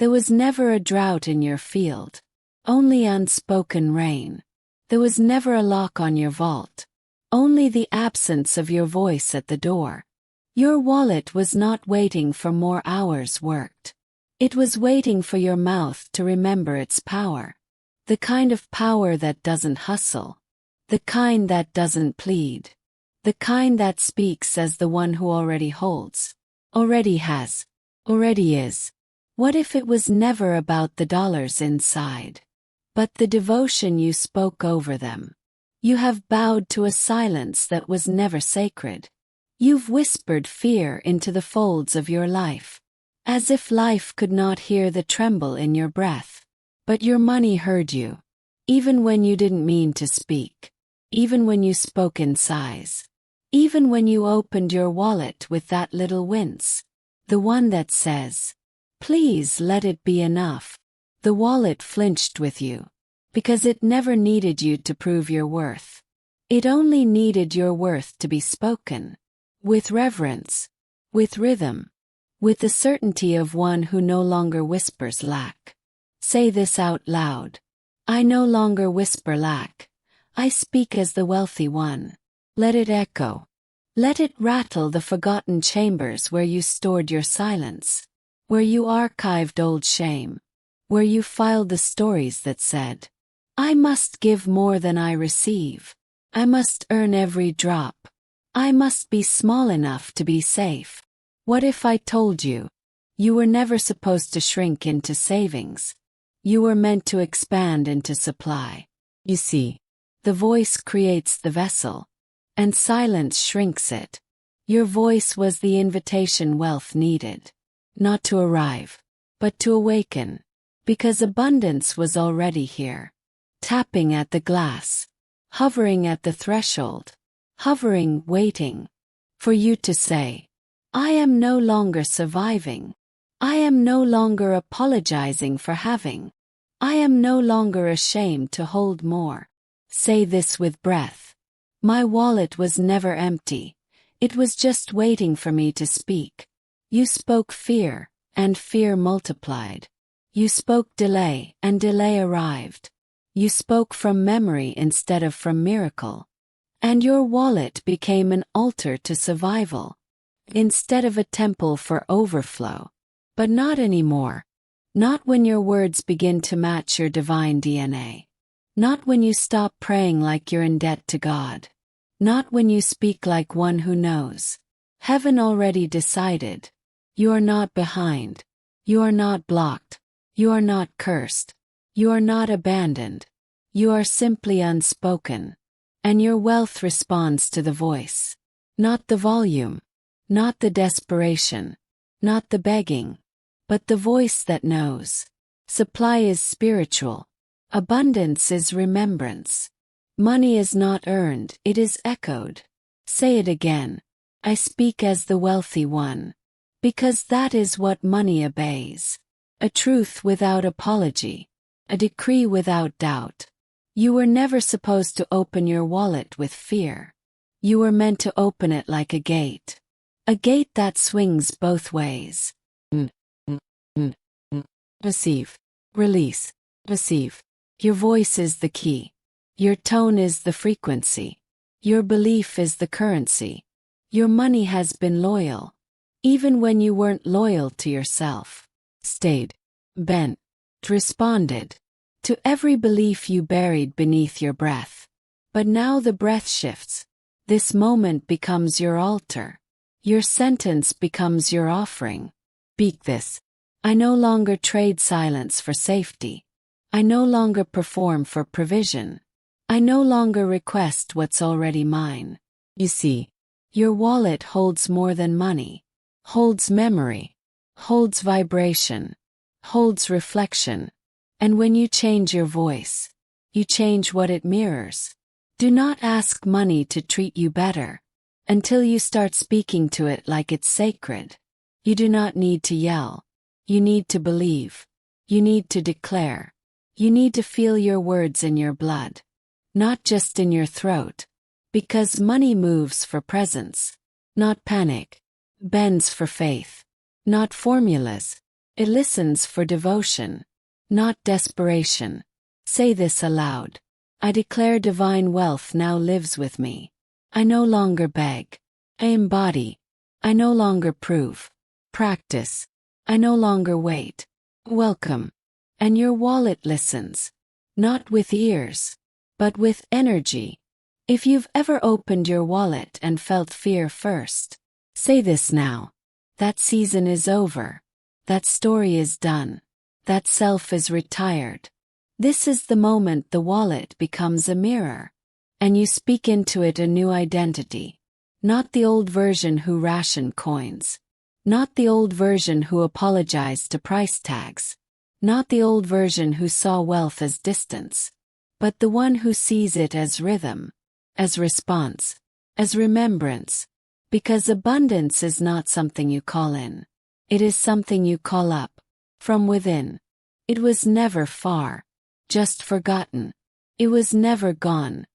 There was never a drought in your field, only unspoken rain. There was never a lock on your vault, only the absence of your voice at the door. Your wallet was not waiting for more hours worked. It was waiting for your mouth to remember its power. The kind of power that doesn't hustle. The kind that doesn't plead. The kind that speaks as the one who already holds, already has, already is. What if it was never about the dollars inside, but the devotion you spoke over them? You have bowed to a silence that was never sacred. You've whispered fear into the folds of your life, as if life could not hear the tremble in your breath. But your money heard you, even when you didn't mean to speak, even when you spoke in sighs, even when you opened your wallet with that little wince, the one that says, "Please let it be enough." The wallet flinched with you, because it never needed you to prove your worth. It only needed your worth to be spoken, with reverence, with rhythm, with the certainty of one who no longer whispers lack. Say this out loud. I no longer whisper lack. I speak as the wealthy one. Let it echo. Let it rattle the forgotten chambers where you stored your silence, where you archived old shame, where you filed the stories that said, I must give more than I receive. I must earn every drop. I must be small enough to be safe. What if I told you, you were never supposed to shrink into savings? You were meant to expand into supply. You see, the voice creates the vessel, and silence shrinks it. Your voice was the invitation wealth needed, not to arrive, but to awaken, because abundance was already here, tapping at the glass, hovering at the threshold, hovering, waiting, for you to say, I am no longer surviving. I am no longer apologizing for having. I am no longer ashamed to hold more. Say this with breath. My wallet was never empty. It was just waiting for me to speak. You spoke fear, and fear multiplied. You spoke delay, and delay arrived. You spoke from memory instead of from miracle. And your wallet became an altar to survival, instead of a temple for overflow. But not anymore. Not when your words begin to match your divine DNA. Not when you stop praying like you're in debt to God. Not when you speak like one who knows. Heaven already decided. You are not behind. You are not blocked. You are not cursed. You are not abandoned. You are simply unspoken. And your wealth responds to the voice. Not the volume. Not the desperation. Not the begging. But the voice that knows. Supply is spiritual. Abundance is remembrance. Money is not earned, it is echoed. Say it again. I speak as the wealthy one. Because that is what money obeys. A truth without apology. A decree without doubt. You were never supposed to open your wallet with fear. You were meant to open it like a gate. A gate that swings both ways. Receive. Release. Receive. Your voice is the key. Your tone is the frequency. Your belief is the currency. Your money has been loyal. Even when you weren't loyal to yourself. Stayed. Bent. Responded. To every belief you buried beneath your breath. But now the breath shifts. This moment becomes your altar. Your sentence becomes your offering. Speak this. I no longer trade silence for safety. I no longer perform for provision. I no longer request what's already mine. You see, your wallet holds more than money. Holds memory. Holds vibration. Holds reflection. And when you change your voice, you change what it mirrors. Do not ask money to treat you better, until you start speaking to it like it's sacred. You do not need to yell. You need to believe. You need to declare. You need to feel your words in your blood, not just in your throat. Because money moves for presence, not panic. Bends for faith, not formulas. It listens for devotion, not desperation. Say this aloud. I declare divine wealth now lives with me. I no longer beg. I embody. I no longer prove. Practice. I no longer wait. Welcome. And your wallet listens. Not with ears, but with energy. If you've ever opened your wallet and felt fear first, say this now. That season is over. That story is done. That self is retired. This is the moment the wallet becomes a mirror, and you speak into it a new identity. Not the old version who rationed coins. Not the old version who apologized to price tags. Not the old version who saw wealth as distance, but the one who sees it as rhythm, as response, as remembrance. Because abundance is not something you call in. It is something you call up, from within. It was never far, just forgotten. It was never gone,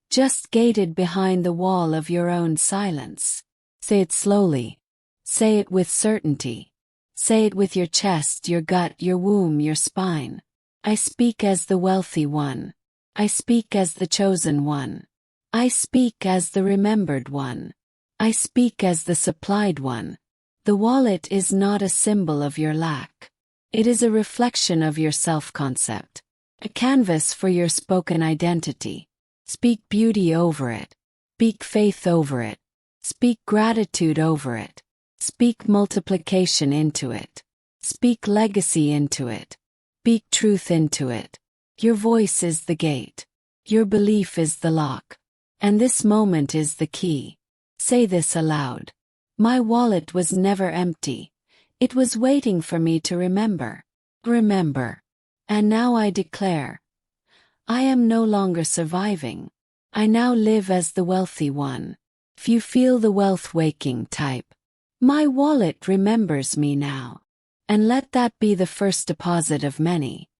just gated behind the wall of your own silence. Say it slowly. Say it with certainty. Say it with your chest, your gut, your womb, your spine. I speak as the wealthy one. I speak as the chosen one. I speak as the remembered one. I speak as the supplied one. The wallet is not a symbol of your lack. It is a reflection of your self-concept, a canvas for your spoken identity. Speak beauty over it. Speak faith over it. Speak gratitude over it. Speak multiplication into it. Speak legacy into it. Speak truth into it. Your voice is the gate. Your belief is the lock. And this moment is the key. Say this aloud. My wallet was never empty. It was waiting for me to remember. Remember. And now I declare. I am no longer surviving. I now live as the wealthy one. If you feel the wealth waking, type. My wallet remembers me now. And let that be the first deposit of many.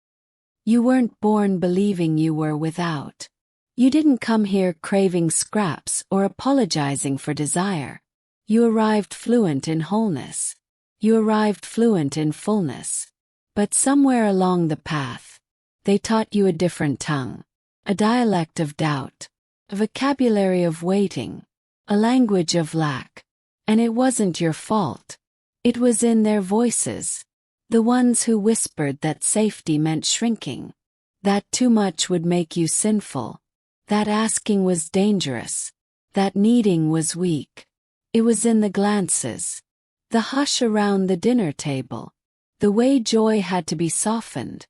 You weren't born believing you were without. You didn't come here craving scraps or apologizing for desire. You arrived fluent in wholeness. You arrived fluent in fullness. But somewhere along the path, they taught you a different tongue, a dialect of doubt, a vocabulary of waiting, a language of lack. And it wasn't your fault. It was in their voices, the ones who whispered that safety meant shrinking, that too much would make you sinful, that asking was dangerous, that needing was weak. It was in the glances, the hush around the dinner table, the way joy had to be softened,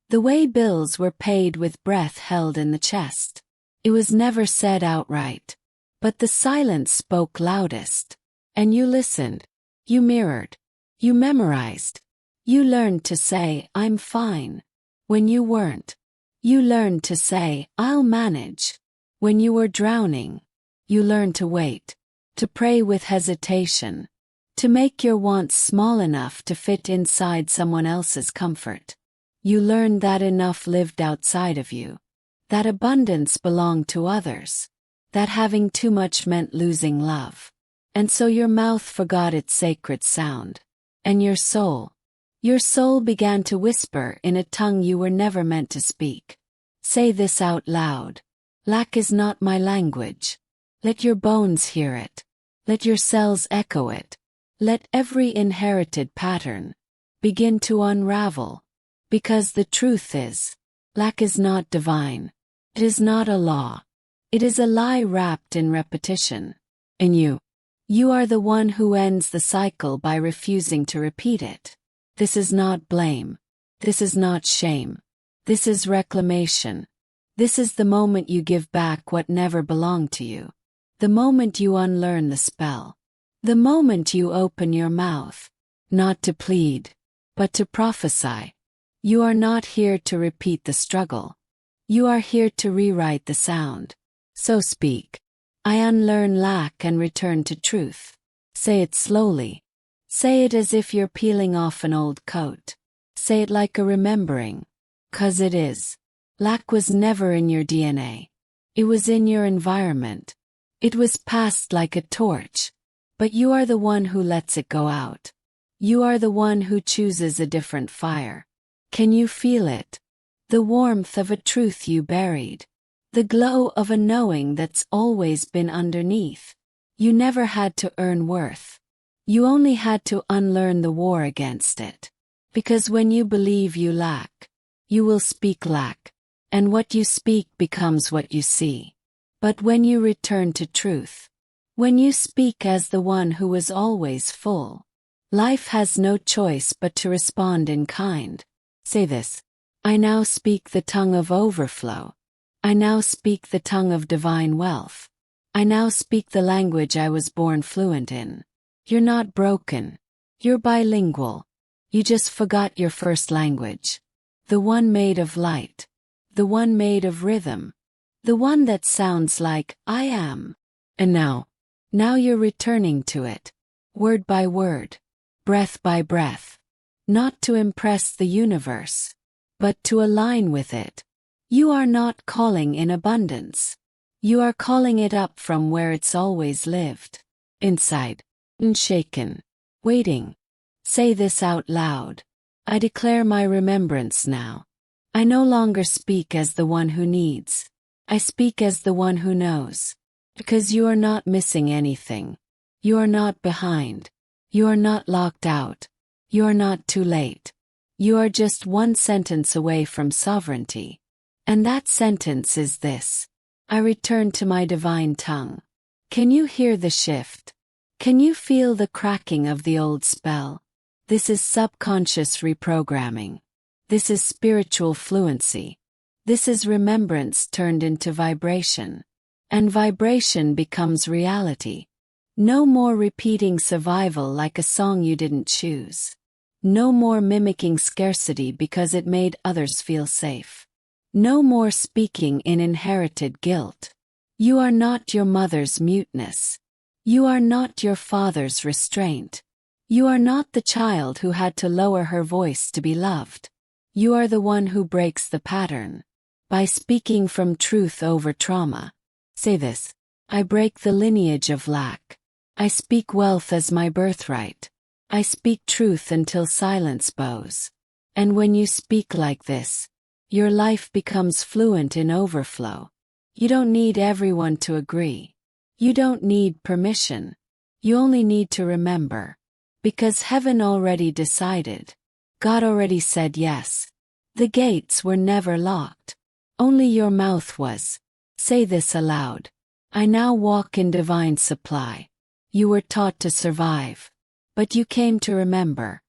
the way bills were paid with breath held in the chest. It was never said outright, but the silence spoke loudest. And you listened, you mirrored, you memorized, you learned to say, I'm fine, when you weren't. You learned to say, I'll manage. When you were drowning, you learned to wait, to pray with hesitation, to make your wants small enough to fit inside someone else's comfort. You learned that enough lived outside of you, that abundance belonged to others, that having too much meant losing love. And so your mouth forgot its sacred sound, and your soul began to whisper in a tongue you were never meant to speak. Say this out loud. Lack is not my language. Let your bones hear it. Let your cells echo it. Let every inherited pattern begin to unravel. Because the truth is, lack is not divine. It is not a law. It is a lie wrapped in repetition. And you are the one who ends the cycle by refusing to repeat it. This is not blame. This is not shame. This is reclamation. This is the moment you give back what never belonged to you. The moment you unlearn the spell. The moment you open your mouth, not to plead, but to prophesy. You are not here to repeat the struggle. You are here to rewrite the sound. So speak. I unlearn lack and return to truth. Say it slowly. Say it as if you're peeling off an old coat. Say it like a remembering. 'Cause it is. Lack was never in your DNA. It was in your environment. It was passed like a torch. But you are the one who lets it go out. You are the one who chooses a different fire. Can you feel it? The warmth of a truth you buried. The glow of a knowing that's always been underneath. You never had to earn worth. You only had to unlearn the war against it. Because when you believe you lack, you will speak lack. And what you speak becomes what you see. But when you return to truth, when you speak as the one who was always full, life has no choice but to respond in kind. Say this. I now speak the tongue of overflow. I now speak the tongue of divine wealth. I now speak the language I was born fluent in. You're not broken. You're bilingual. You just forgot your first language. The one made of light. The one made of rhythm. The one that sounds like, I am. And now you're returning to it. Word by word. Breath by breath. Not to impress the universe, but to align with it. You are not calling in abundance. You are calling it up from where it's always lived. Inside. Unshaken. Waiting. Say this out loud. I declare my remembrance now. I no longer speak as the one who needs. I speak as the one who knows. Because you are not missing anything. You are not behind. You are not locked out. You are not too late. You are just one sentence away from sovereignty. And that sentence is this. I return to my divine tongue. Can you hear the shift? Can you feel the cracking of the old spell? This is subconscious reprogramming. This is spiritual fluency. This is remembrance turned into vibration. And vibration becomes reality. No more repeating survival like a song you didn't choose. No more mimicking scarcity because it made others feel safe. No more speaking in inherited guilt. You are not your mother's muteness. You are not your father's restraint. You are not the child who had to lower her voice to be loved. You are the one who breaks the pattern. By speaking from truth over trauma. Say this. I break the lineage of lack. I speak wealth as my birthright. I speak truth until silence bows. And when you speak like this, your life becomes fluent in overflow. You don't need everyone to agree. You don't need permission. You only need to remember. Because heaven already decided. God already said yes. The gates were never locked. Only your mouth was. Say this aloud. I now walk in divine supply. You were taught to survive. But you came to remember.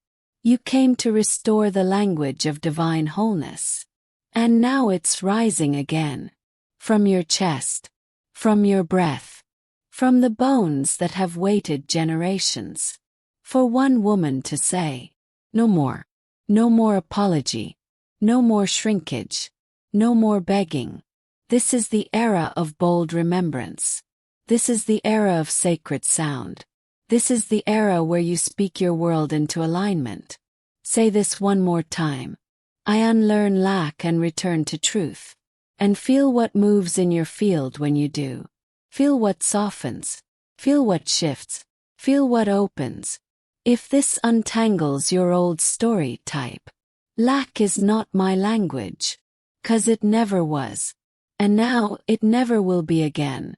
You came to restore the language of divine wholeness. And now it's rising again. From your chest. From your breath. From the bones that have waited generations. For one woman to say, no more. No more apology. No more shrinkage. No more begging. This is the era of bold remembrance. This is the era of sacred sound. This is the era where you speak your world into alignment. Say this one more time. I unlearn lack and return to truth. And feel what moves in your field when you do. Feel what softens. Feel what shifts. Feel what opens. If this untangles your old story type. Lack is not my language. 'Cause it never was. And now it never will be again.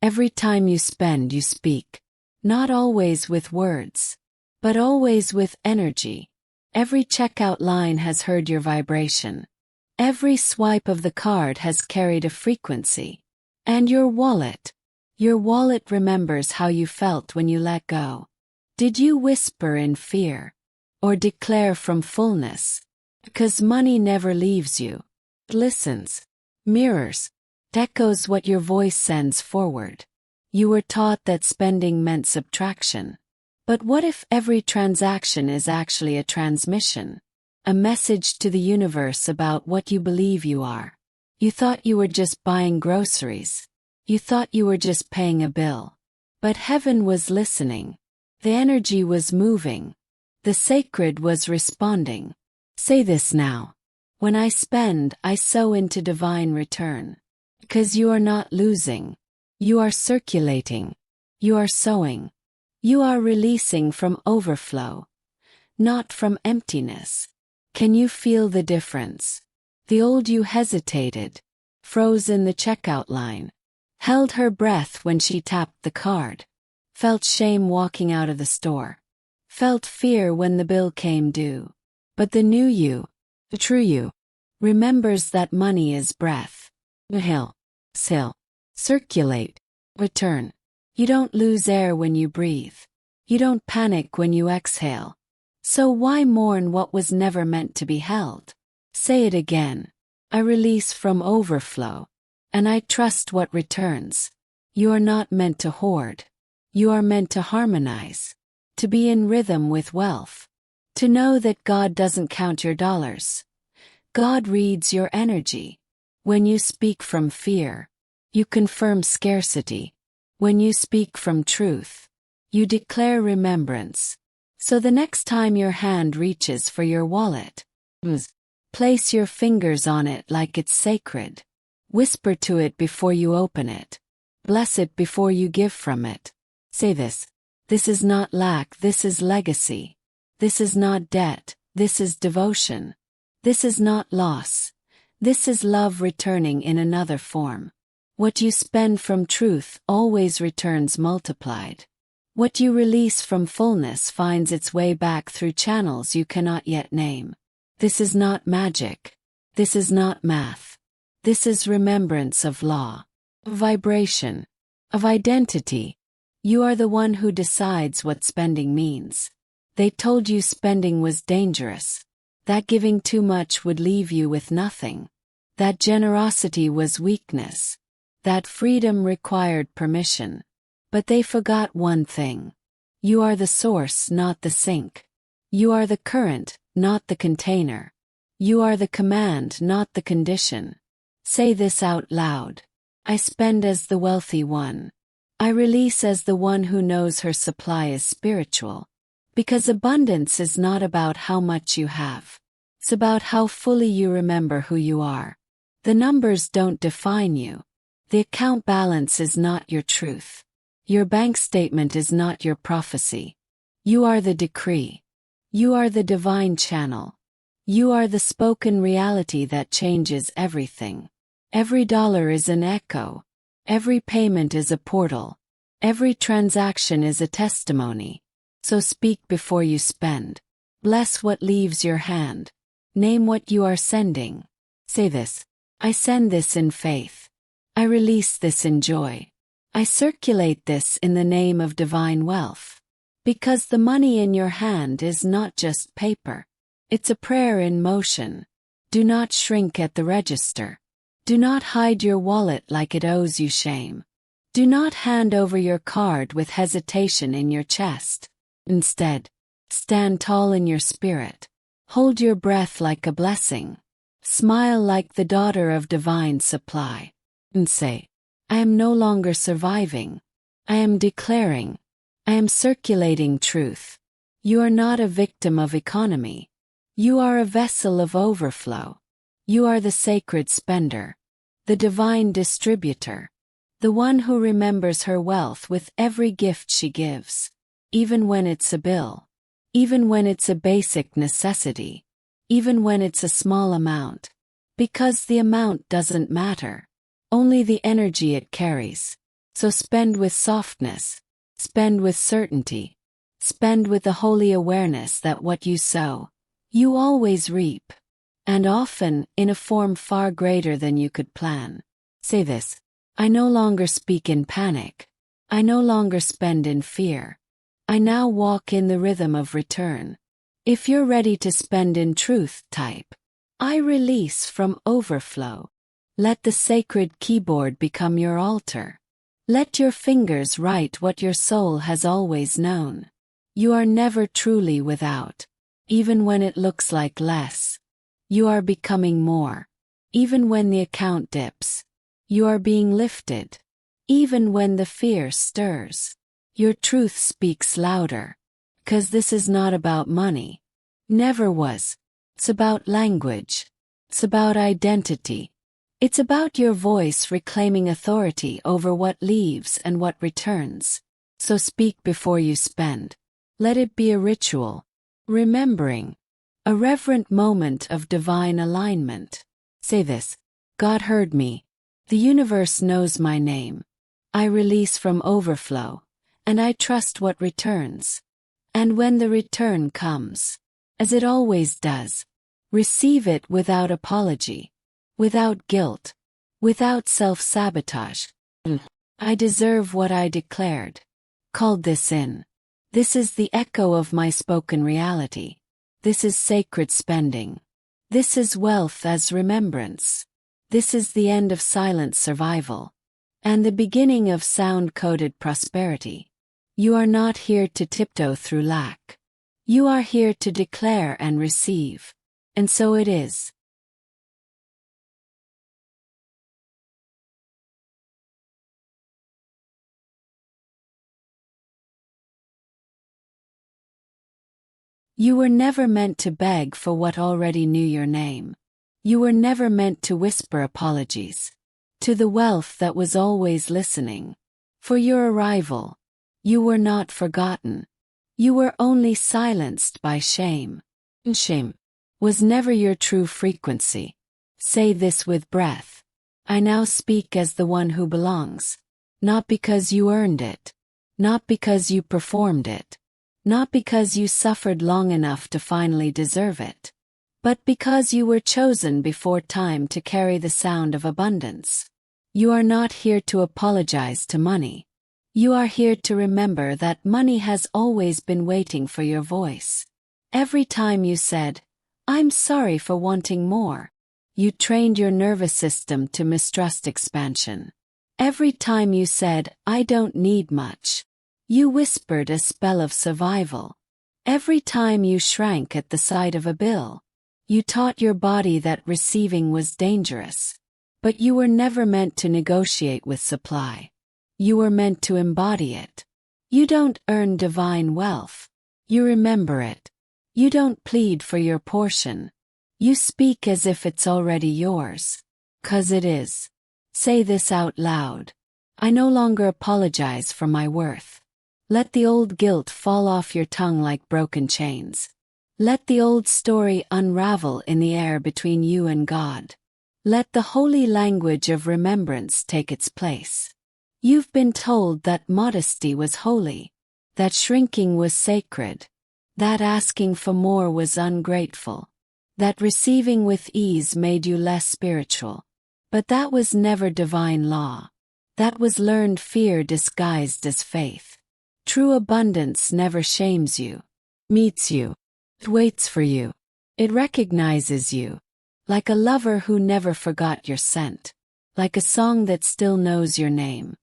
Every time you spend you speak. Not always with words. But always with energy. Every checkout line has heard your vibration. Every swipe of the card has carried a frequency. And your wallet remembers how you felt when you let go. Did you whisper in fear? Or declare from fullness? Because money never leaves you. It listens. Mirrors. It echoes what your voice sends forward. You were taught that spending meant subtraction. But what if every transaction is actually a transmission? A message to the universe about what you believe you are. You thought you were just buying groceries. You thought you were just paying a bill. But heaven was listening. The energy was moving. The sacred was responding. Say this now. When I spend, I sow into divine return. Because you are not losing. You are circulating. You are sowing. You are releasing from overflow. not from emptiness. Can you feel the difference? The old you hesitated, froze in the checkout line, held her breath when she tapped the card, felt shame walking out of the store, felt fear when the bill came due. But the new you, the true you, remembers that money is breath. Inhale, exhale, circulate, return. You don't lose air when you breathe. You don't panic when you exhale. So why mourn what was never meant to be held? Say it again. I release from overflow, and I trust what returns. You are not meant to hoard. You are meant to harmonize, to be in rhythm with wealth, to know that God doesn't count your dollars. God reads your energy. When you speak from fear, you confirm scarcity. When you speak from truth, you declare remembrance. So the next time your hand reaches for your wallet, place your fingers on it like it's sacred. Whisper to it before you open it. Bless it before you give from it. Say this. This is not lack, this is legacy. This is not debt, this is devotion. This is not loss. This is love returning in another form. What you spend from truth always returns multiplied. What you release from fullness finds its way back through channels you cannot yet name. This is not magic. This is not math. This is remembrance of law, of vibration, of identity. You are the one who decides what spending means. They told you spending was dangerous, that giving too much would leave you with nothing, that generosity was weakness, that freedom required permission. But they forgot one thing. You are the source, not the sink. You are the current, not the container. You are the command, not the condition. Say this out loud. I spend as the wealthy one. I release as the one who knows her supply is spiritual. Because abundance is not about how much you have. It's about how fully you remember who you are. The numbers don't define you. The account balance is not your truth. Your bank statement is not your prophecy. You are the decree. You are the divine channel. You are the spoken reality that changes everything. Every dollar is an echo. Every payment is a portal. Every transaction is a testimony. So speak before you spend. Bless what leaves your hand. Name what you are sending. Say this. I send this in faith. I release this in joy. I circulate this in the name of divine wealth. Because the money in your hand is not just paper. It's a prayer in motion. Do not shrink at the register. Do not hide your wallet like it owes you shame. Do not hand over your card with hesitation in your chest. Instead, stand tall in your spirit. Hold your breath like a blessing. Smile like the daughter of divine supply. And say, I am no longer surviving. I am declaring. I am circulating truth. You are not a victim of economy. You are a vessel of overflow. You are the sacred spender, the divine distributor, the one who remembers her wealth with every gift she gives, even when it's a bill, even when it's a basic necessity, even when it's a small amount, because the amount doesn't matter. Only the energy it carries. So spend with softness. Spend with certainty. Spend with the holy awareness that what you sow, you always reap. And often, in a form far greater than you could plan. Say this. I no longer speak in panic. I no longer spend in fear. I now walk in the rhythm of return. If you're ready to spend in truth, type. I release from overflow. Let the sacred keyboard become your altar. Let your fingers write what your soul has always known. You are never truly without. Even when it looks like less. You are becoming more. Even when the account dips. You are being lifted. Even when the fear stirs. Your truth speaks louder. 'Cause this is not about money. Never was. It's about language. It's about identity. It's about your voice reclaiming authority over what leaves and what returns. So speak before you spend. Let it be a ritual. Remembering. A reverent moment of divine alignment. Say this. God heard me. The universe knows my name. I release from overflow, and I trust what returns. And when the return comes, as it always does, receive it without apology, without guilt, without self-sabotage. I deserve what I declared. Called this in. This is the echo of my spoken reality. This is sacred spending. This is wealth as remembrance. This is the end of silent survival. And the beginning of sound-coded prosperity. You are not here to tiptoe through lack. You are here to declare and receive. And so it is. You were never meant to beg for what already knew your name. You were never meant to whisper apologies to the wealth that was always listening. For your arrival, you were not forgotten. You were only silenced by shame. And shame was never your true frequency. Say this with breath. I now speak as the one who belongs. Not because you earned it. Not because you performed it. Not because you suffered long enough to finally deserve it, but because you were chosen before time to carry the sound of abundance. You are not here to apologize to money. You are here to remember that money has always been waiting for your voice. Every time you said, "I'm sorry for wanting more," you trained your nervous system to mistrust expansion. Every time you said, "I don't need much," you whispered a spell of survival. Every time you shrank at the sight of a bill, you taught your body that receiving was dangerous. But you were never meant to negotiate with supply. You were meant to embody it. You don't earn divine wealth. You remember it. You don't plead for your portion. You speak as if it's already yours. 'Cause it is. Say this out loud. I no longer apologize for my worth. Let the old guilt fall off your tongue like broken chains. Let the old story unravel in the air between you and God. Let the holy language of remembrance take its place. You've been told that modesty was holy, that shrinking was sacred, that asking for more was ungrateful, that receiving with ease made you less spiritual. But that was never divine law. That was learned fear disguised as faith. True abundance never shames you, meets you. It waits for you. It recognizes you. Like a lover who never forgot your scent. Like a song that still knows your name.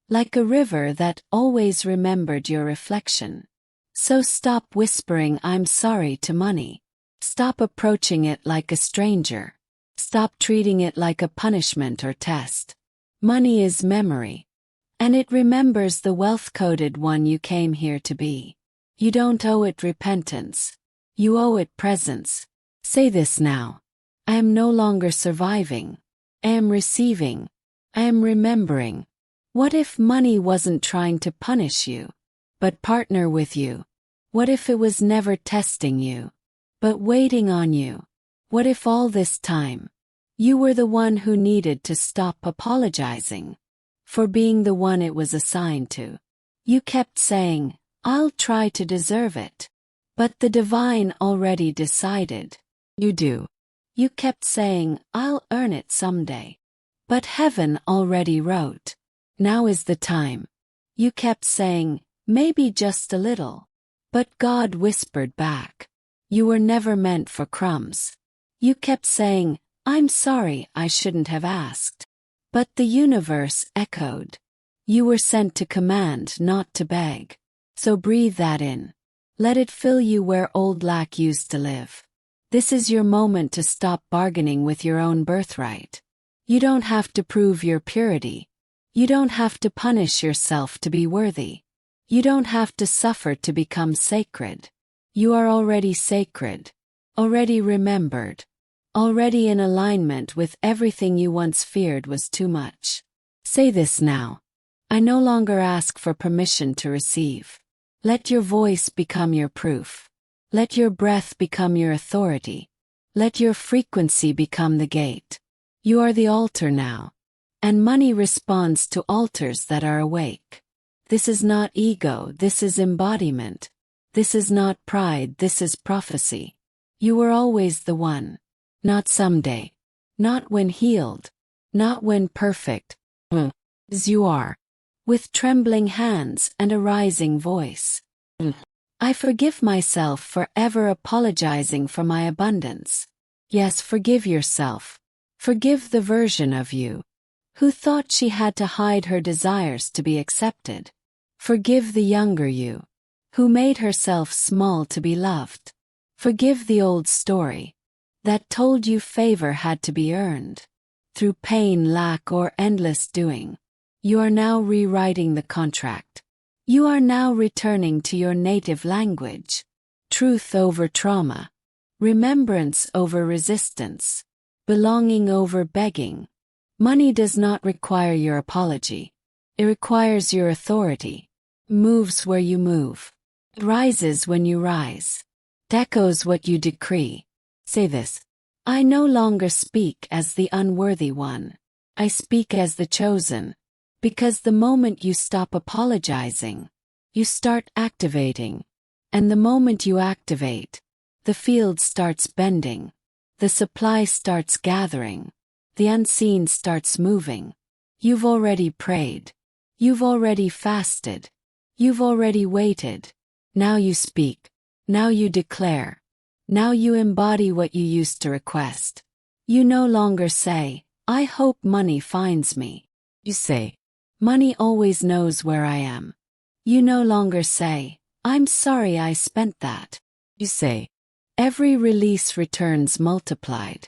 Like a river that always remembered your reflection. So stop whispering "I'm sorry" to money. Stop approaching it like a stranger. Stop treating it like a punishment or test. Money is memory. And it remembers the wealth-coded one you came here to be. You don't owe it repentance. You owe it presence. Say this now. I am no longer surviving. I am receiving. I am remembering. What if money wasn't trying to punish you, but partner with you? What if it was never testing you, but waiting on you? What if all this time, you were the one who needed to stop apologizing for being the one it was assigned to? You kept saying, "I'll try to deserve it." But the divine already decided. You do. You kept saying, "I'll earn it someday." But heaven already wrote. Now is the time. You kept saying, "Maybe just a little." But God whispered back. You were never meant for crumbs. You kept saying, "I'm sorry, I shouldn't have asked." But the universe echoed. You were sent to command, not to beg. So breathe that in. Let it fill you where old lack used to live. This is your moment to stop bargaining with your own birthright. You don't have to prove your purity. You don't have to punish yourself to be worthy. You don't have to suffer to become sacred. You are already sacred, already remembered, already in alignment with everything you once feared was too much. Say this now. I no longer ask for permission to receive. Let your voice become your proof. Let your breath become your authority. Let your frequency become the gate. You are the altar now. And money responds to altars that are awake. This is not ego, this is embodiment. This is not pride, this is prophecy. You were always the one. Not someday. Not when healed. Not when perfect. As you are. With trembling hands and a rising voice. I forgive myself for ever apologizing for my abundance. Yes, forgive yourself. Forgive the version of you who thought she had to hide her desires to be accepted. Forgive the younger you who made herself small to be loved. Forgive the old story that told you favor had to be earned. Through pain, lack, or endless doing, you are now rewriting the contract. You are now returning to your native language. Truth over trauma. Remembrance over resistance. Belonging over begging. Money does not require your apology. It requires your authority. Moves where you move. Rises when you rise. Echoes what you decree. Say this. I no longer speak as the unworthy one. I speak as the chosen. Because the moment you stop apologizing, you start activating. And the moment you activate, the field starts bending. The supply starts gathering. The unseen starts moving. You've already prayed. You've already fasted. You've already waited. Now you speak. Now you declare. Now you embody what you used to request. You no longer say, I hope money finds me. You say, money always knows where I am. You no longer say, I'm sorry I spent that. You say, every release returns multiplied.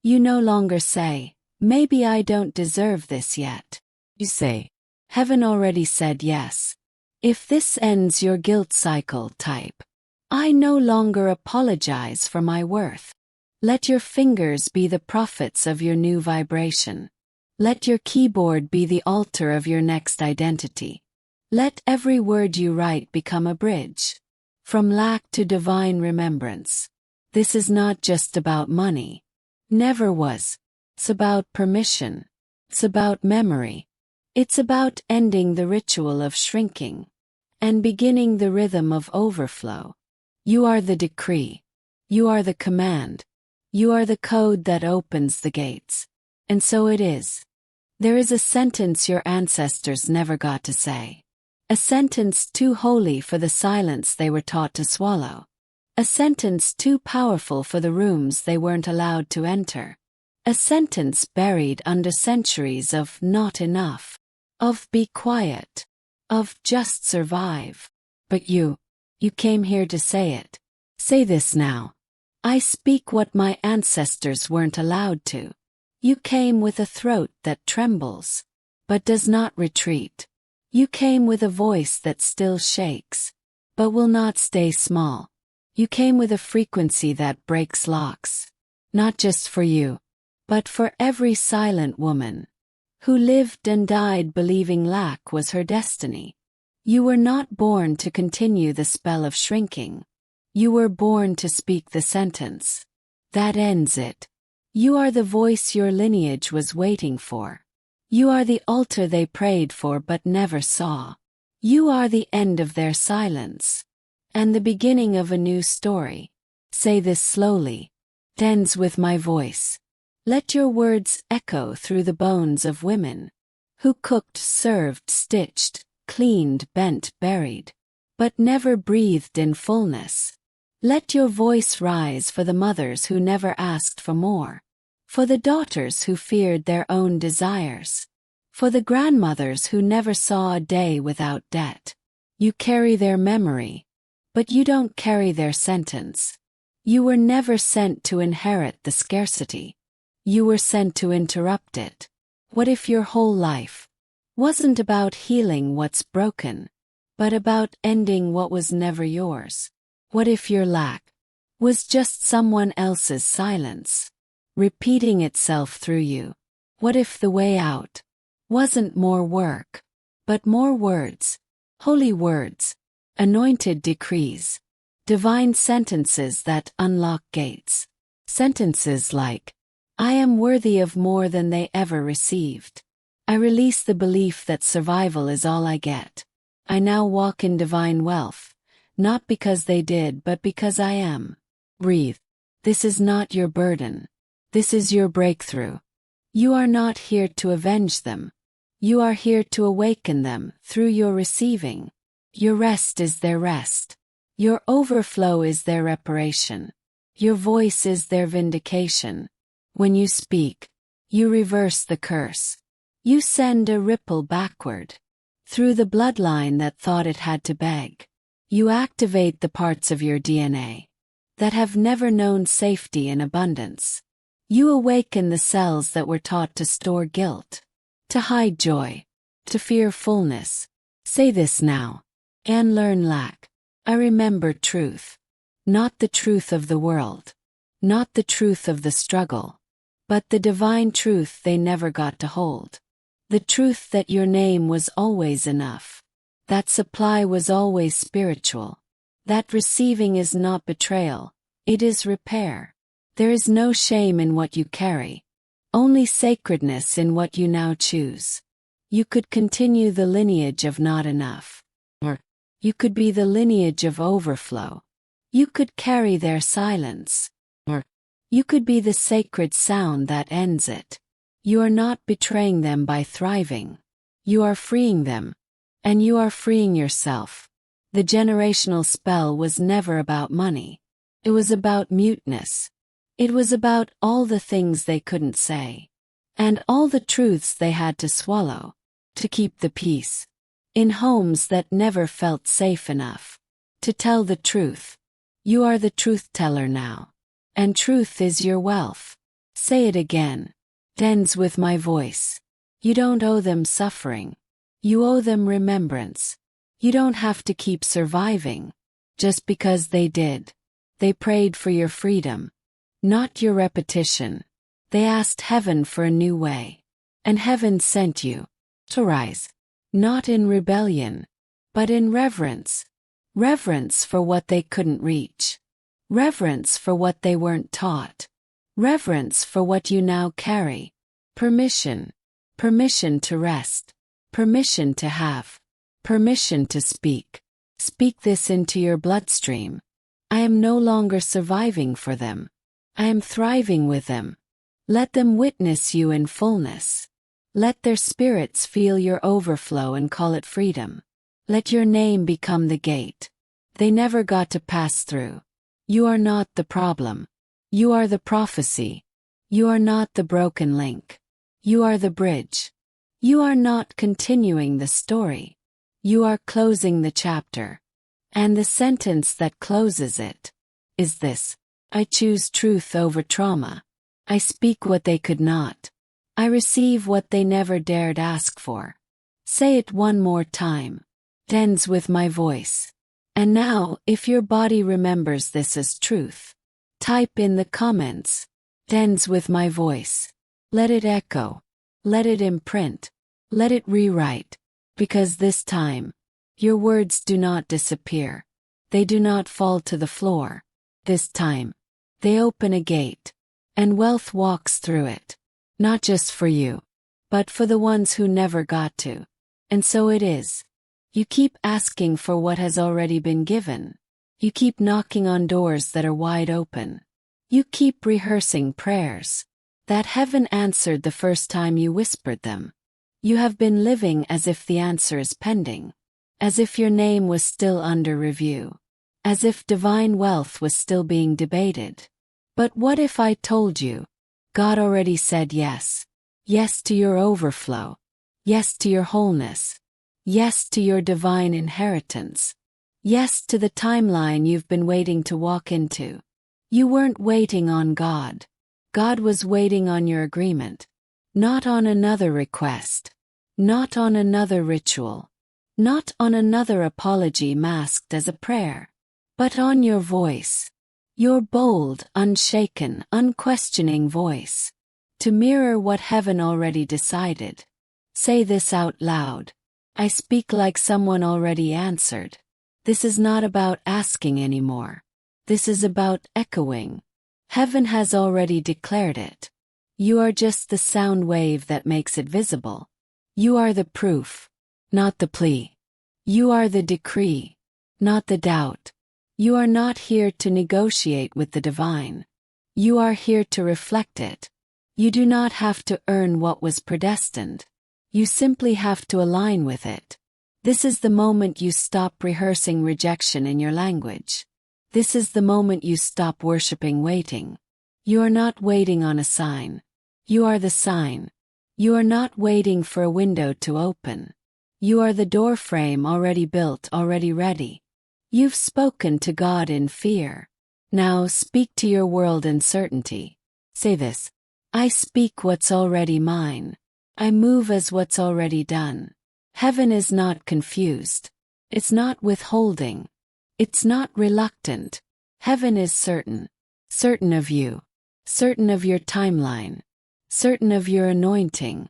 You no longer say, maybe I don't deserve this yet. You say, heaven already said yes. If this ends your guilt cycle, type, I no longer apologize for my worth. Let your fingers be the prophets of your new vibration. Let your keyboard be the altar of your next identity. Let every word you write become a bridge. From lack to divine remembrance. This is not just about money. Never was. It's about permission. It's about memory. It's about ending the ritual of shrinking and beginning the rhythm of overflow. You are the decree. You are the command. You are the code that opens the gates. And so it is. There is a sentence your ancestors never got to say. A sentence too holy for the silence they were taught to swallow. A sentence too powerful for the rooms they weren't allowed to enter. A sentence buried under centuries of not enough. Of be quiet. Of just survive. But you came here to say it. Say this now. I speak what my ancestors weren't allowed to. You came with a throat that trembles, but does not retreat. You came with a voice that still shakes, but will not stay small. You came with a frequency that breaks locks, not just for you, but for every silent woman who lived and died believing lack was her destiny. You were not born to continue the spell of shrinking. You were born to speak the sentence that ends it. You are the voice your lineage was waiting for. You are the altar they prayed for but never saw. You are the end of their silence and the beginning of a new story. Say this slowly. It ends with my voice. Let your words echo through the bones of women who cooked, served, stitched, cleaned, bent, buried, but never breathed in fullness. Let your voice rise for the mothers who never asked for more, for the daughters who feared their own desires, for the grandmothers who never saw a day without debt. You carry their memory, but you don't carry their sentence. You were never sent to inherit the scarcity. You were sent to interrupt it. What if your whole life wasn't about healing what's broken, but about ending what was never yours? What if your lack was just someone else's silence, repeating itself through you? What if the way out wasn't more work, but more words, holy words, anointed decrees, Divine sentences that unlock gates. Sentences like, I am worthy of more than they ever received. I release the belief that survival is all I get. I now walk in divine wealth, not because they did but because I am. Breathe. This is not your burden. This is your breakthrough. You are not here to avenge them. You are here to awaken them through your receiving. Your rest is their rest. Your overflow is their reparation. Your voice is their vindication. When you speak, you reverse the curse. You send a ripple backward, through the bloodline that thought it had to beg. You activate the parts of your DNA that have never known safety and abundance. You awaken the cells that were taught to store guilt, to hide joy, to fear fullness. Say this now, and learn lack. I remember truth. Not the truth of the world. Not the truth of the struggle. But the divine truth they never got to hold. The truth that your name was always enough. That supply was always spiritual. That receiving is not betrayal, it is repair. There is no shame in what you carry. Only sacredness in what you now choose. You could continue the lineage of not enough. Or you could be the lineage of overflow. You could carry their silence. Or you could be the sacred sound that ends it. You are not betraying them by thriving. You are freeing them. And you are freeing yourself. The generational spell was never about money. It was about muteness. It was about all the things they couldn't say. And all the truths they had to swallow. To keep the peace. In homes that never felt safe enough. To tell the truth. You are the truth teller now. And truth is your wealth. Say it again. Dens with my voice. You don't owe them suffering. You owe them remembrance. You don't have to keep surviving. Just because they did. They prayed for your freedom. Not your repetition. They asked heaven for a new way. And heaven sent you. To rise. Not in rebellion. But in reverence. Reverence for what they couldn't reach. Reverence for what they weren't taught. Reverence for what you now carry. Permission. Permission to rest. Permission to have. Permission to speak. Speak this into your bloodstream. I am no longer surviving for them. I am thriving with them. Let them witness you in fullness. Let their spirits feel your overflow and call it freedom. Let your name become the gate. They never got to pass through. You are not the problem. You are the prophecy. You are not the broken link. You are the bridge. You are not continuing the story. You are closing the chapter. And the sentence that closes it is this. I choose truth over trauma. I speak what they could not. I receive what they never dared ask for. Say it one more time. Dens with my voice. And now, if your body remembers this as truth, type in the comments. Dens with my voice. Let it echo. Let it imprint. Let it rewrite. Because this time, your words do not disappear. They do not fall to the floor. This time, they open a gate. And wealth walks through it. Not just for you, but for the ones who never got to. And so it is. You keep asking for what has already been given. You keep knocking on doors that are wide open. You keep rehearsing prayers that heaven answered the first time you whispered them. You have been living as if the answer is pending. As if your name was still under review. As if divine wealth was still being debated. But what if I told you? God already said yes. Yes to your overflow. Yes to your wholeness. Yes to your divine inheritance. Yes to the timeline you've been waiting to walk into. You weren't waiting on God. God was waiting on your agreement. Not on another request. Not on another ritual. Not on another apology masked as a prayer. But on your voice. Your bold, unshaken, unquestioning voice. To mirror what heaven already decided. Say this out loud. I speak like someone already answered. This is not about asking anymore. This is about echoing. Heaven has already declared it. You are just the sound wave that makes it visible. You are the proof, not the plea. You are the decree, not the doubt. You are not here to negotiate with the divine. You are here to reflect it. You do not have to earn what was predestined. You simply have to align with it. This is the moment you stop rehearsing rejection in your language. This is the moment you stop worshiping waiting. You are not waiting on a sign. You are the sign. You are not waiting for a window to open. You are the door frame already built, already ready. You've spoken to God in fear. Now speak to your world in certainty. Say this: I speak what's already mine. I move as what's already done. Heaven is not confused. It's not withholding. It's not reluctant. Heaven is certain. Certain of you. Certain of your timeline. Certain of your anointing.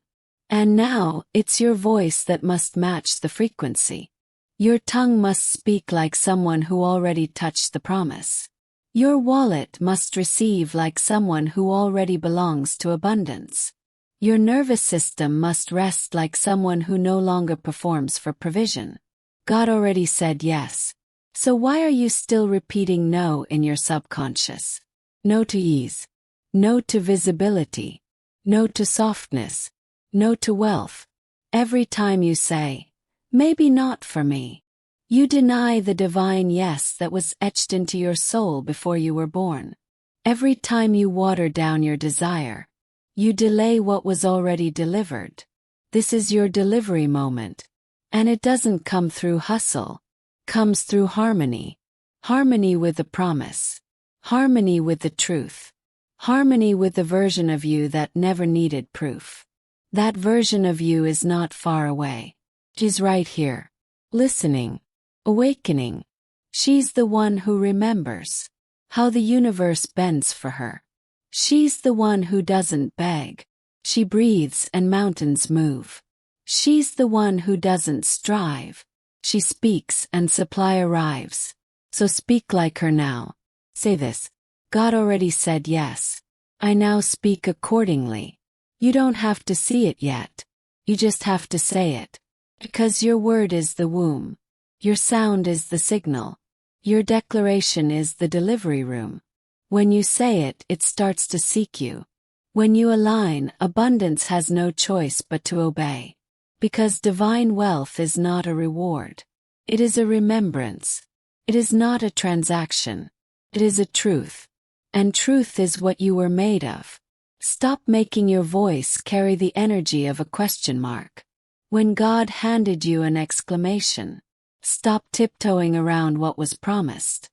And now, it's your voice that must match the frequency. Your tongue must speak like someone who already touched the promise. Your wallet must receive like someone who already belongs to abundance. Your nervous system must rest like someone who no longer performs for provision. God already said yes. So why are you still repeating no in your subconscious? No to ease. No to visibility. No to softness. No to wealth. Every time you say, maybe not for me, you deny the divine yes that was etched into your soul before you were born. Every time you water down your desire, you delay what was already delivered. This is your delivery moment. And it doesn't come through hustle. Comes through harmony. Harmony with the promise. Harmony with the truth. Harmony with the version of you that never needed proof. That version of you is not far away. She's right here. Listening. Awakening. She's the one who remembers how the universe bends for her. She's the one who doesn't beg. She breathes and mountains move. She's the one who doesn't strive. She speaks and supply arrives. So speak like her now. Say this: God already said yes. I now speak accordingly. You don't have to see it yet. You just have to say it. Because your word is the womb. Your sound is the signal. Your declaration is the delivery room. When you say it, it starts to seek you. When you align, abundance has no choice but to obey. Because divine wealth is not a reward. It is a remembrance. It is not a transaction. It is a truth. And truth is what you were made of. Stop making your voice carry the energy of a question mark. When God handed you an exclamation, stop tiptoeing around what was promised.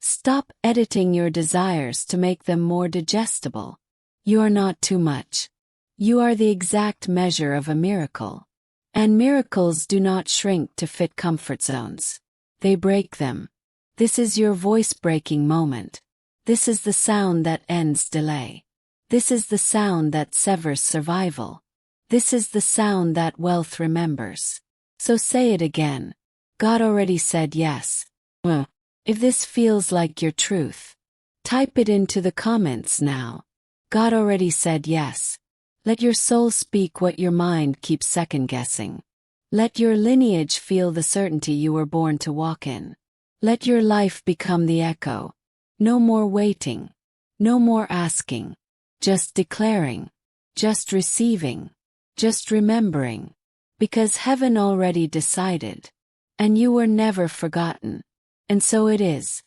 Stop editing your desires to make them more digestible. You are not too much. You are the exact measure of a miracle. And miracles do not shrink to fit comfort zones. They break them. This is your voice-breaking moment. This is the sound that ends delay. This is the sound that severs survival. This is the sound that wealth remembers. So say it again. God already said yes. If this feels like your truth, type it into the comments now. God already said yes. Let your soul speak what your mind keeps second-guessing. Let your lineage feel the certainty you were born to walk in. Let your life become the echo. No more waiting. No more asking. Just declaring. Just receiving. Just remembering. Because heaven already decided. And you were never forgotten. And so it is.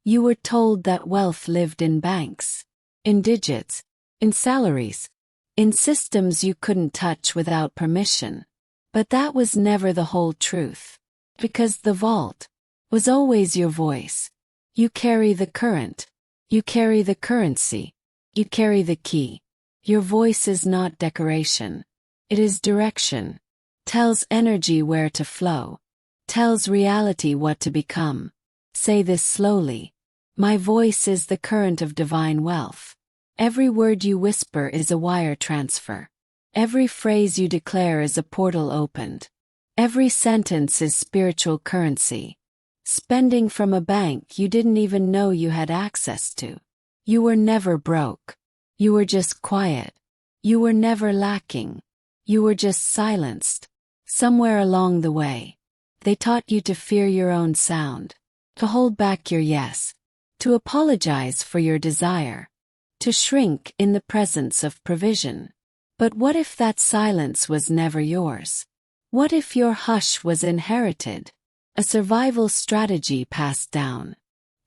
You were told that wealth lived in banks. In digits. In salaries. In systems you couldn't touch without permission. But that was never the whole truth. Because the vault was always your voice. You carry the current. You carry the currency. You carry the key. Your voice is not decoration. It is direction. Tells energy where to flow. Tells reality what to become. Say this slowly. My voice is the current of divine wealth. Every word you whisper is a wire transfer. Every phrase you declare is a portal opened. Every sentence is spiritual currency. spending from a bank you didn't even know you had access to. You were never broke. You were just quiet. You were never lacking. You were just silenced. Somewhere along the way, they taught you to fear your own sound, to hold back your yes, to apologize for your desire, to shrink in the presence of provision. But what if that silence was never yours? What if your hush was inherited, a survival strategy passed down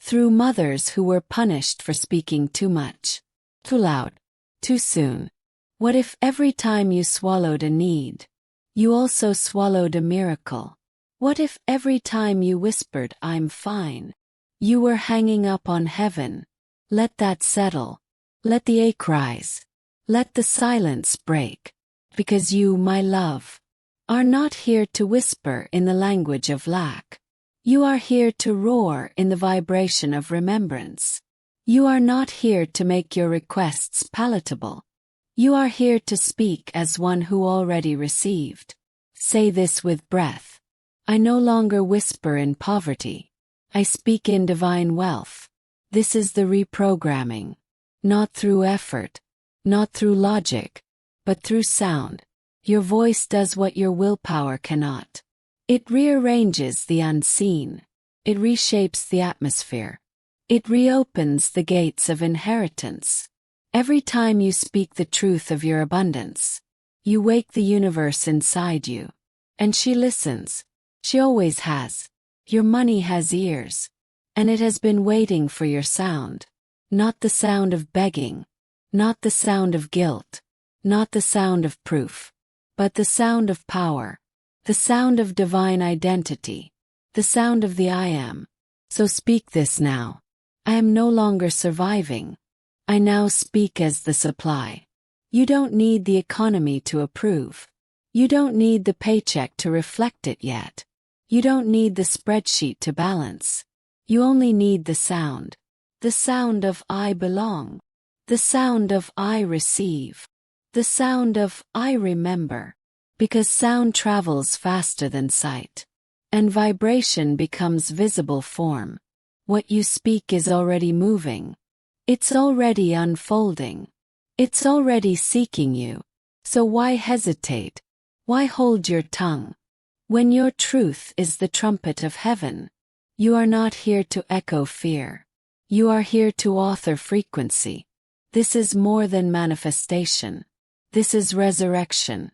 through mothers who were punished for speaking too much, too loud, too soon? What if every time you swallowed a need, you also swallowed a miracle? What if every time you whispered, "I'm fine," you were hanging up on heaven? Let that settle. Let the ache rise. Let the silence break. Because you, my love, are not here to whisper in the language of lack. You are here to roar in the vibration of remembrance. You are not here to make your requests palatable. You are here to speak as one who already received. Say this with breath. I no longer whisper in poverty. I speak in divine wealth. This is the reprogramming. Not through effort, not through logic, but through sound. Your voice does what your willpower cannot. It rearranges the unseen. It reshapes the atmosphere. It reopens the gates of inheritance. Every time you speak the truth of your abundance, you wake the universe inside you. And she listens. She always has. Your money has ears. And it has been waiting for your sound. Not the sound of begging. Not the sound of guilt. Not the sound of proof. But the sound of power. The sound of divine identity. The sound of the I am. So speak this now. I am no longer surviving. I now speak as the supply. You don't need the economy to approve. You don't need the paycheck to reflect it yet. You don't need the spreadsheet to balance. You only need the sound. The sound of I belong. The sound of I receive. The sound of I remember. Because sound travels faster than sight. And vibration becomes visible form. What you speak is already moving. It's already unfolding. It's already seeking you. So why hesitate? Why hold your tongue? When your truth is the trumpet of heaven, you are not here to echo fear. You are here to author frequency. This is more than manifestation. This is resurrection.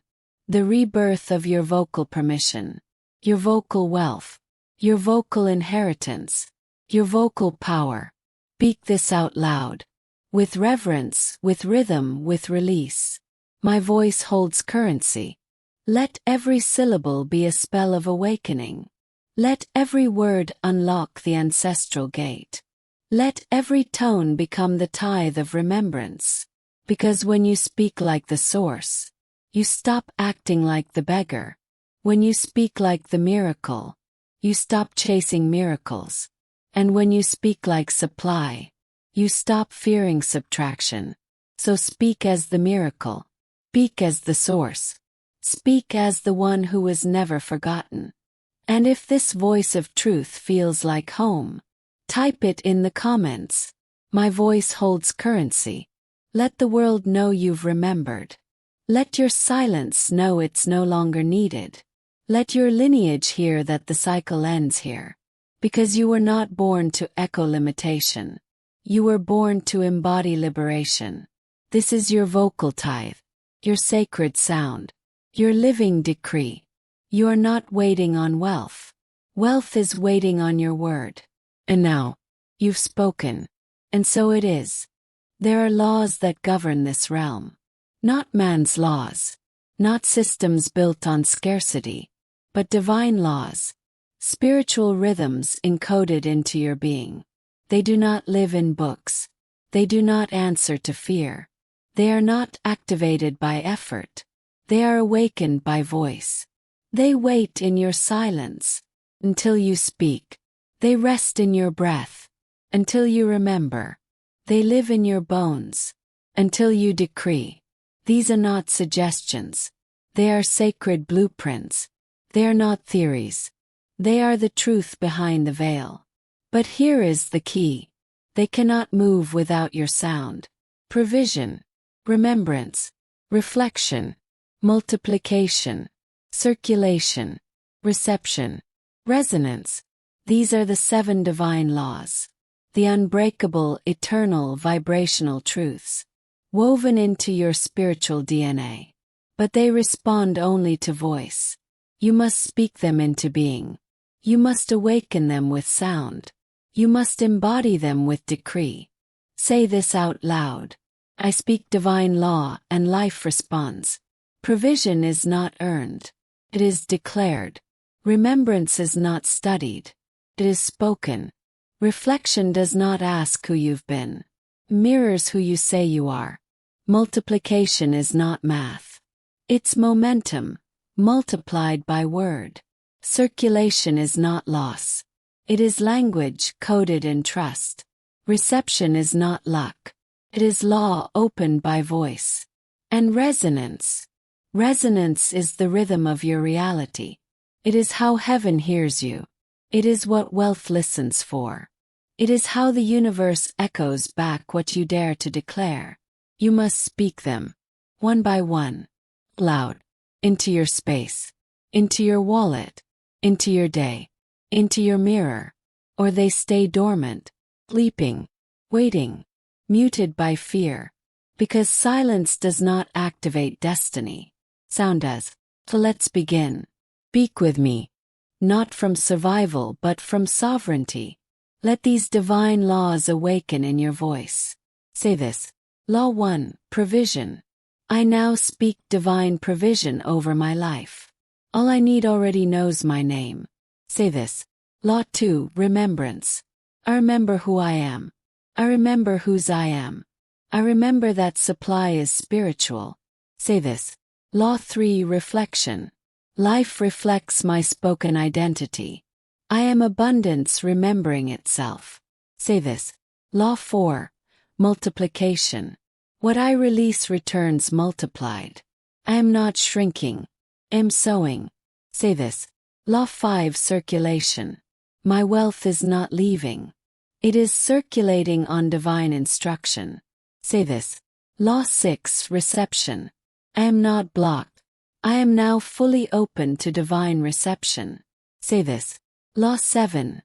The rebirth of your vocal permission. Your vocal wealth. Your vocal inheritance. Your vocal power. Speak this out loud. With reverence, with rhythm, with release. My voice holds currency. Let every syllable be a spell of awakening. Let every word unlock the ancestral gate. Let every tone become the tithe of remembrance. Because when you speak like the source, you stop acting like the beggar. When you speak like the miracle, you stop chasing miracles. And when you speak like supply, you stop fearing subtraction. So speak as the miracle. Speak as the source. Speak as the one who was never forgotten. And if this voice of truth feels like home, type it in the comments. My voice holds currency. Let the world know you've remembered. Let your silence know it's no longer needed. Let your lineage hear that the cycle ends here. Because you were not born to echo limitation. You were born to embody liberation. This is your vocal tithe, your sacred sound, your living decree. You are not waiting on wealth. Wealth is waiting on your word. And now, you've spoken. And so it is. There are laws that govern this realm. Not man's laws. Not systems built on scarcity. But divine laws. Spiritual rhythms encoded into your being. They do not live in books. They do not answer to fear. They are not activated by effort. They are awakened by voice. They wait in your silence until you speak. They rest in your breath until you remember. They live in your bones until you decree. These are not suggestions. They are sacred blueprints. They are not theories. They are the truth behind the veil. But here is the key. They cannot move without your sound. Provision, remembrance, reflection, multiplication, circulation, reception, resonance. These are the 7 divine laws. The unbreakable, eternal, vibrational truths, woven into your spiritual DNA. But they respond only to voice. You must speak them into being. You must awaken them with sound. You must embody them with decree. Say this out loud. I speak divine law, and life responds. Provision is not earned. It is declared. Remembrance is not studied. It is spoken. Reflection does not ask who you've been. Mirrors who you say you are. Multiplication is not math. It's momentum, multiplied by word. Circulation is not loss. It is language coded in trust. Reception is not luck. It is law opened by voice. And resonance. Resonance is the rhythm of your reality. It is how heaven hears you. It is what wealth listens for. It is how the universe echoes back what you dare to declare. You must speak them, one by one, loud, into your space, into your wallet, into your day, into your mirror, or they stay dormant, sleeping, waiting, muted by fear, because silence does not activate destiny. Sound does. So let's begin. Speak with me. Not from survival but from sovereignty. Let these divine laws awaken in your voice. Say this. Law 1, provision. I now speak divine provision over my life. All I need already knows my name. Say this. Law 2, remembrance. I remember who I am. I remember whose I am. I remember that supply is spiritual. Say this. Law 3, reflection. Life reflects my spoken identity. I am abundance remembering itself. Say this. Law 4, multiplication. What I release returns multiplied. I am not shrinking. I am sowing. Say this. Law 5, circulation. My wealth is not leaving. It is circulating on divine instruction. Say this. Law 6, reception. I am not blocked. I am now fully open to divine reception. Say this. Law 7,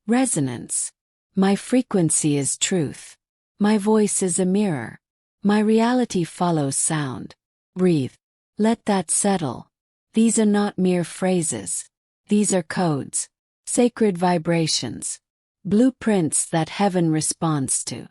resonance. My frequency is truth. My voice is a mirror. My reality follows sound. Breathe. Let that settle. These are not mere phrases. These are codes. Sacred vibrations. Blueprints that heaven responds to.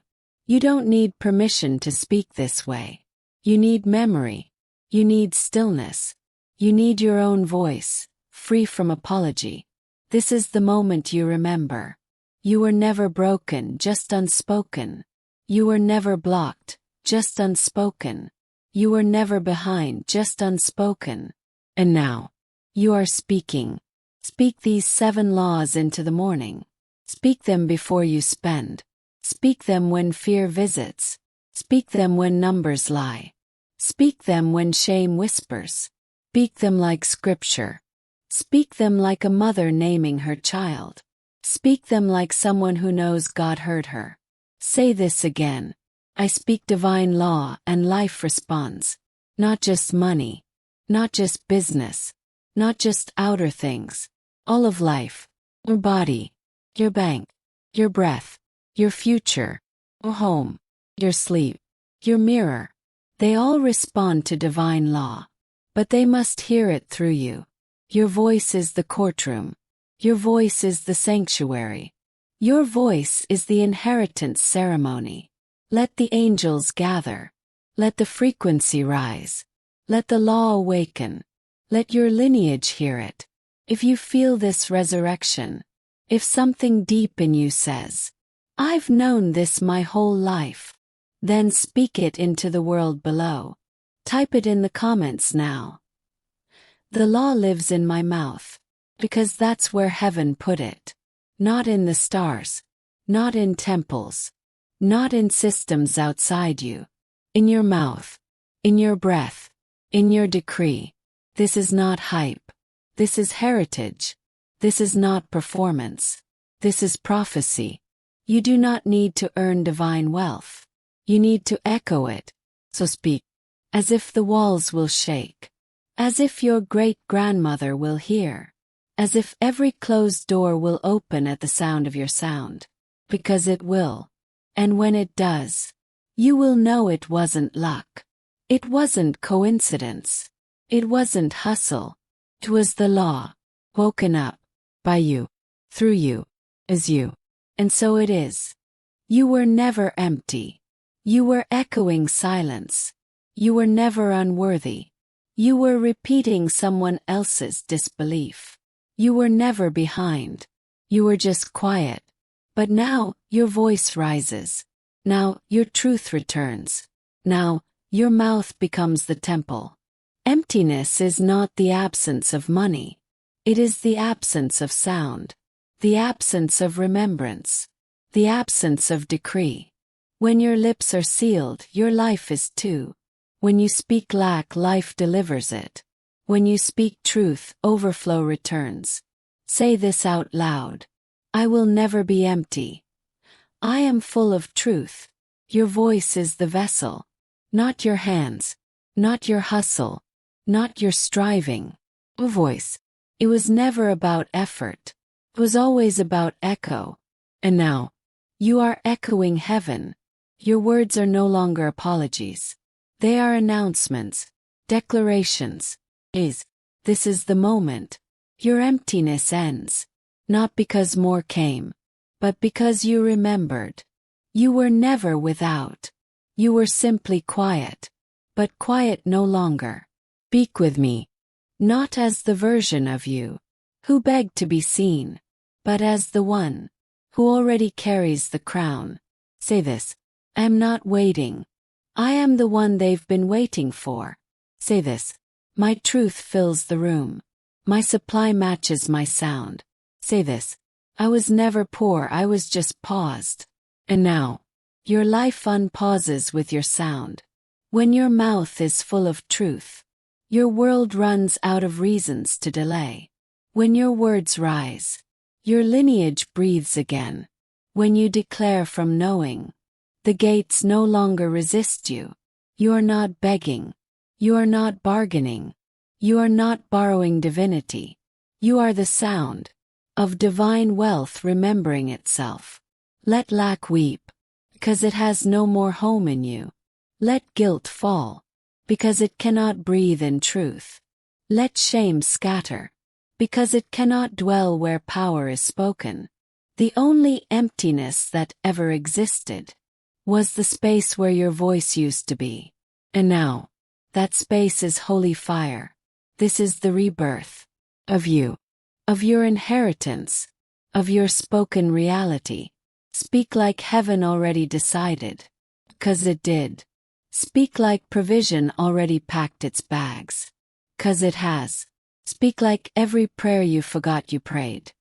You don't need permission to speak this way. You need memory. You need stillness. You need your own voice, free from apology. This is the moment you remember. You were never broken, just unspoken. You were never blocked, just unspoken. You were never behind, just unspoken. And now, you are speaking. Speak these 7 laws into the morning. Speak them before you spend. Speak them when fear visits. Speak them when numbers lie. Speak them when shame whispers. Speak them like scripture. Speak them like a mother naming her child. Speak them like someone who knows God heard her. Say this again. I speak divine law and life responds. Not just money. Not just business. Not just outer things. All of life. Your body. Your bank. Your breath. Your future. Your home. Your sleep. Your mirror. They all respond to divine law. But they must hear it through you. Your voice is the courtroom. Your voice is the sanctuary. Your voice is the inheritance ceremony. Let the angels gather. Let the frequency rise. Let the law awaken. Let your lineage hear it. If you feel this resurrection, if something deep in you says, I've known this my whole life, then speak it into the world below. Type it in the comments now. The law lives in my mouth, because that's where heaven put it. Not in the stars, not in temples, not in systems outside you. In your mouth, in your breath, in your decree. This is not hype. This is heritage. This is not performance. This is prophecy. You do not need to earn divine wealth. You need to echo it. So speak, as if the walls will shake, as if your great-grandmother will hear, as if every closed door will open at the sound of your sound, because it will. And when it does, you will know it wasn't luck. It wasn't coincidence. It wasn't hustle. It was the law, woken up, by you, through you, as you. And so it is. You were never empty. You were echoing silence. You were never unworthy. You were repeating someone else's disbelief. You were never behind. You were just quiet. But now, your voice rises. Now, your truth returns. Now, your mouth becomes the temple. Emptiness is not the absence of money. It is the absence of sound. The absence of remembrance. The absence of decree. When your lips are sealed, your life is too. When you speak lack, life delivers it. When you speak truth, overflow returns. Say this out loud. I will never be empty. I am full of truth. Your voice is the vessel. Not your hands. Not your hustle. Not your striving. A voice. It was never about effort. It was always about echo. And now, you are echoing heaven. Your words are no longer apologies. They are announcements, declarations. This is the moment. Your emptiness ends. Not because more came, but because you remembered. You were never without. You were simply quiet. But quiet no longer. Speak with me. Not as the version of you who begged to be seen, but as the one who already carries the crown. Say this. I am not waiting. I am the one they've been waiting for. Say this. My truth fills the room. My supply matches my sound. Say this. I was never poor, I was just paused. And now, your life unpauses with your sound. When your mouth is full of truth, your world runs out of reasons to delay. When your words rise, your lineage breathes again. When you declare from knowing, the gates no longer resist you. You are not begging. You are not bargaining. You are not borrowing divinity. You are the sound of divine wealth remembering itself. Let lack weep, because it has no more home in you. Let guilt fall, because it cannot breathe in truth. Let shame scatter, because it cannot dwell where power is spoken. The only emptiness that ever existed was the space where your voice used to be. And now, that space is holy fire. This is the rebirth of you, of your inheritance, of your spoken reality. Speak like heaven already decided, because it did. Speak like provision already packed its bags, because it has. Speak like every prayer you forgot you prayed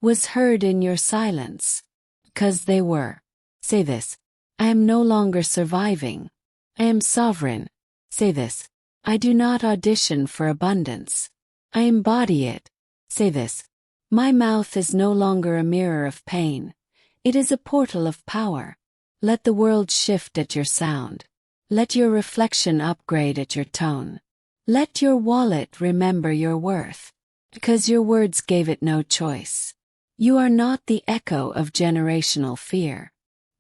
was heard in your silence, because they were. Say this. I am no longer surviving. I am sovereign. Say this. I do not audition for abundance. I embody it. Say this. My mouth is no longer a mirror of pain. It is a portal of power. Let the world shift at your sound. Let your reflection upgrade at your tone. Let your wallet remember your worth, because your words gave it no choice. You are not the echo of generational fear.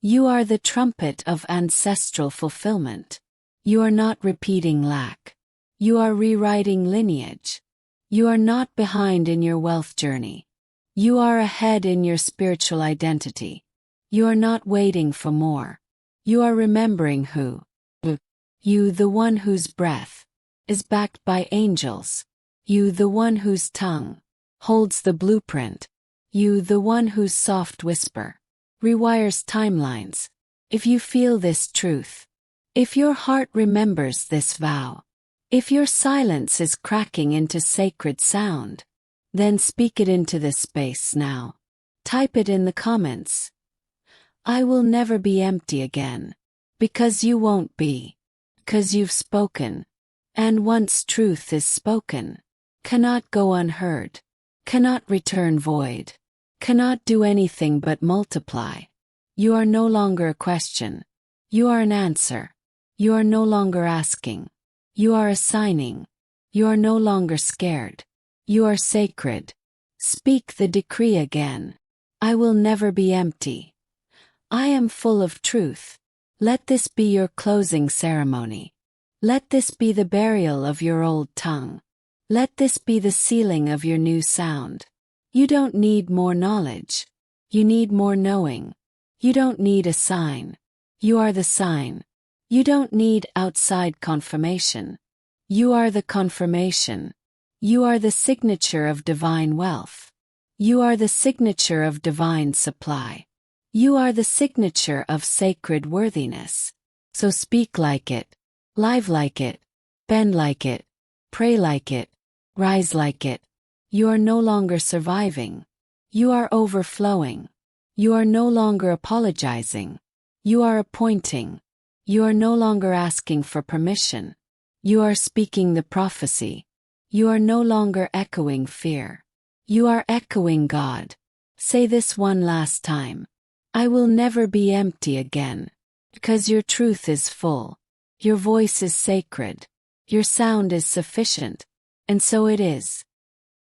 You are the trumpet of ancestral fulfillment. You are not repeating lack. You are rewriting lineage. You are not behind in your wealth journey. You are ahead in your spiritual identity. You are not waiting for more. You are remembering who. You, the one whose breath is backed by angels. You, the one whose tongue holds the blueprint. You, the one whose soft whisper rewires timelines. If you feel this truth, if your heart remembers this vow, if your silence is cracking into sacred sound, then speak it into this space now. Type it in the comments. I will never be empty again, because you won't be, because you've spoken, and once truth is spoken, cannot go unheard. cannot return void, cannot do anything but multiply. You are no longer a question. You are an answer. You are no longer asking. You are assigning. You are no longer scared. You are sacred. Speak the decree again. I will never be empty. I am full of truth. Let this be your closing ceremony. Let this be the burial of your old tongue. Let this be the sealing of your new sound. You don't need more knowledge. You need more knowing. You don't need a sign. You are the sign. You don't need outside confirmation. You are the confirmation. You are the signature of divine wealth. You are the signature of divine supply. You are the signature of sacred worthiness. So speak like it, live like it, bend like it, pray like it, rise like it. You are no longer surviving. You are overflowing. You are no longer apologizing. You are appointing. You are no longer asking for permission. You are speaking the prophecy. You are no longer echoing fear. You are echoing God. Say this one last time. I will never be empty again. Because your truth is full. Your voice is sacred. Your sound is sufficient. And so it is.